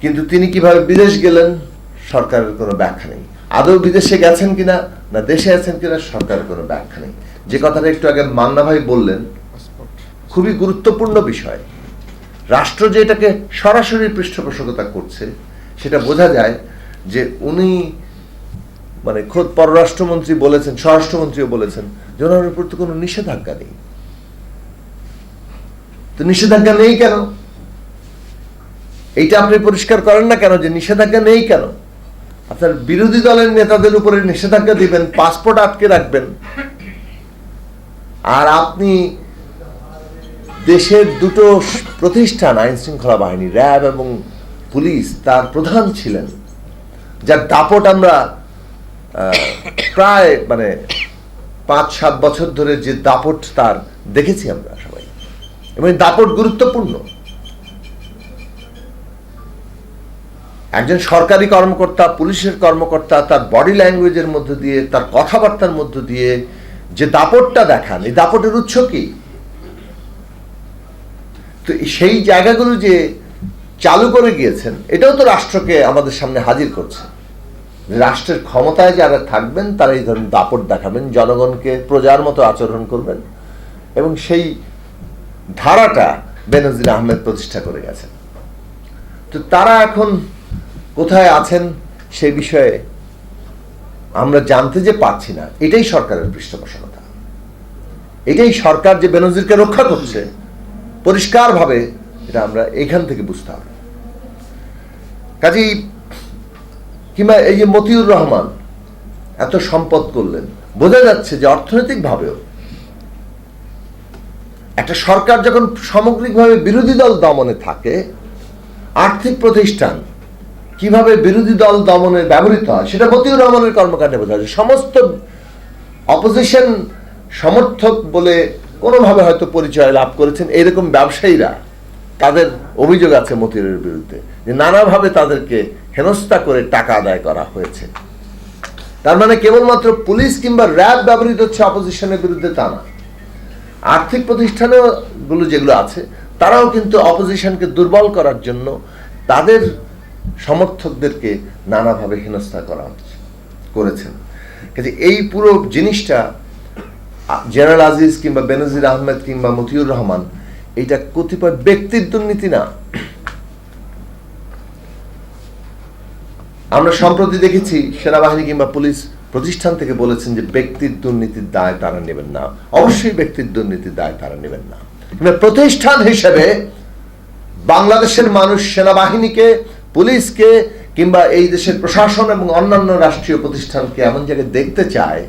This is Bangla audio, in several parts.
কিন্তু তিনি কিভাবে বিদেশ গেলেন সরকারের কোনো ব্যাখ্যা নেই। আদৌ বিদেশে গেছেন কিনা না দেশে আছেন কিনা সরকারের কোনো ব্যাখ্যা নেই। যে কথাটা একটু আগে মান্না ভাই বললেন খুবই গুরুত্বপূর্ণ বিষয়। রাষ্ট্র যে এটাকে সরাসরি পৃষ্ঠপোষকতা করছে সেটা বোঝা যায় যে উনি মানে খোদ পররাষ্ট্রমন্ত্রী বলেছেন, স্বরাষ্ট্রমন্ত্রীও বলেছেন যে ওনার উপর তো কোনো নিষেধাজ্ঞা নেই। তো নিষেধাজ্ঞা নেই কেন? এইটা আপনি পরিষ্কার করেন না কেন যে নিষেধাজ্ঞা নেই কেন? আপনার বিরোধী দলের নেতাদের উপরে নিষেধাজ্ঞা দিবেন, পাসপোর্ট আটকে রাখবেন, আর আপনি দেশের দুটো প্রতিষ্ঠান আইন শৃঙ্খলা বাহিনী র্যাব এবং পুলিশ তার প্রধান ছিলেন, যার দাপট আমরা প্রায় মানে 5-7 বছর ধরে যে দাপট তার দেখেছি আমরা সবাই, এবং দাপট গুরুত্বপূর্ণ। একজন সরকারি কর্মকর্তা, পুলিশের কর্মকর্তা তার বডি ল্যাঙ্গুয়েজের মধ্য দিয়ে, তার কথাবার্তার মধ্য দিয়ে যে দাপটটা দেখান, এই দাপটের উৎস কি? তো সেই জায়গাগুলো যে চালু করে গিয়েছেন এটাও তো রাষ্ট্রকে আমাদের সামনে হাজির করছে। রাষ্ট্রের ক্ষমতায় যারা থাকবেন তারা এই ধরনের দাপট দেখাবেন, জনগণকে প্রজার মতো আচরণ করবেন, এবং সেই ধারাটা বেনজির আহমেদ প্রতিষ্ঠা করে গেছেন। তো তারা এখন কোথায় আছেন সেই বিষয়ে আমরা জানতে যে পারছি না। এটাই সরকারের পৃষ্ঠপোষকতা, এটাই সরকার যে বেনজিরকে রক্ষা করছে পরিষ্কারভাবে, এটা আমরা এখান থেকে বুঝতে হবে। কাজেই কিংবা এই যে মতিউর রহমান এত সম্পদ করলেন, বোঝা যাচ্ছে যে অর্থনৈতিক ভাবেও একটা সরকার যখন সামগ্রিকভাবে বিরোধী দল দমনে থাকে, আর্থিক প্রতিষ্ঠান কিভাবে বিরোধী দল দমনে ব্যবহৃত হয় সেটা মতিউর রহমানের কর্মকাণ্ডে বোঝা যায়। সমস্ত অপোজিশন সমর্থক বলে কোনোভাবে হয়তো পরিচয় লাভ করেছেন এরকম ব্যবসায়ীরা, তাদের অভিযোগ আছে মতিউরের বিরুদ্ধে যে নানাভাবে তাদেরকে হেনস্থা করে টাকা আদায় করা হয়েছে। তার মানে কেবলমাত্র পুলিশ কিংবা র্যাব ব্যবহৃত হচ্ছে অপোজিশনের বিরুদ্ধে তা না, আর্থিক প্রতিষ্ঠানগুলো যেগুলো আছে তারাও কিন্তু অপোজিশনকে দুর্বল করার জন্য তাদের সমর্থকদেরকে নানাভাবে হেনস্থা করেছেন। কাজে এই পুরো জিনিসটা জেনারেল আজিজ কিংবা বেনজির আহমেদ কিংবা মতিউর রহমান, এটা কতিপয় ব্যক্তির দুর্নীতি না। আমরা সম্প্রতি দেখেছি সেনাবাহিনী কিংবা পুলিশ প্রতিষ্ঠান থেকে বলেছেন যে ব্যক্তির দুর্নীতির দায় তারা নেবেন না। অবশ্যই ব্যক্তির দুর্নীতির দায় তারা নেবেন না, কিন্তু প্রতিষ্ঠান হিসেবে বাংলাদেশের মানুষ সেনাবাহিনীকে, পুলিশকে কিংবা এই দেশের প্রশাসন এবং অন্যান্য রাষ্ট্রীয় প্রতিষ্ঠানকে এমন জায়গায় দেখতে চায়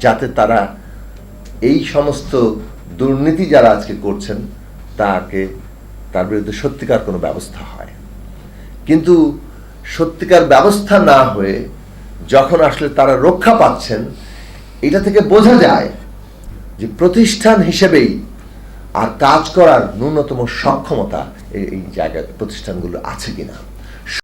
যাতে তারা এই সমস্ত দুর্নীতি যারা আজকে করছেন তার বিরুদ্ধে সত্যিকার কোনো ব্যবস্থা হয়। কিন্তু সত্যিকার ব্যবস্থা না হয়ে যখন আসলে তারা রক্ষা পাচ্ছেন, এটা থেকে বোঝা যায় যে প্রতিষ্ঠান হিসেবেই আর কাজ করার ন্যূনতম সক্ষমতা এই জায়গায় প্রতিষ্ঠানগুলো আছে কিনা।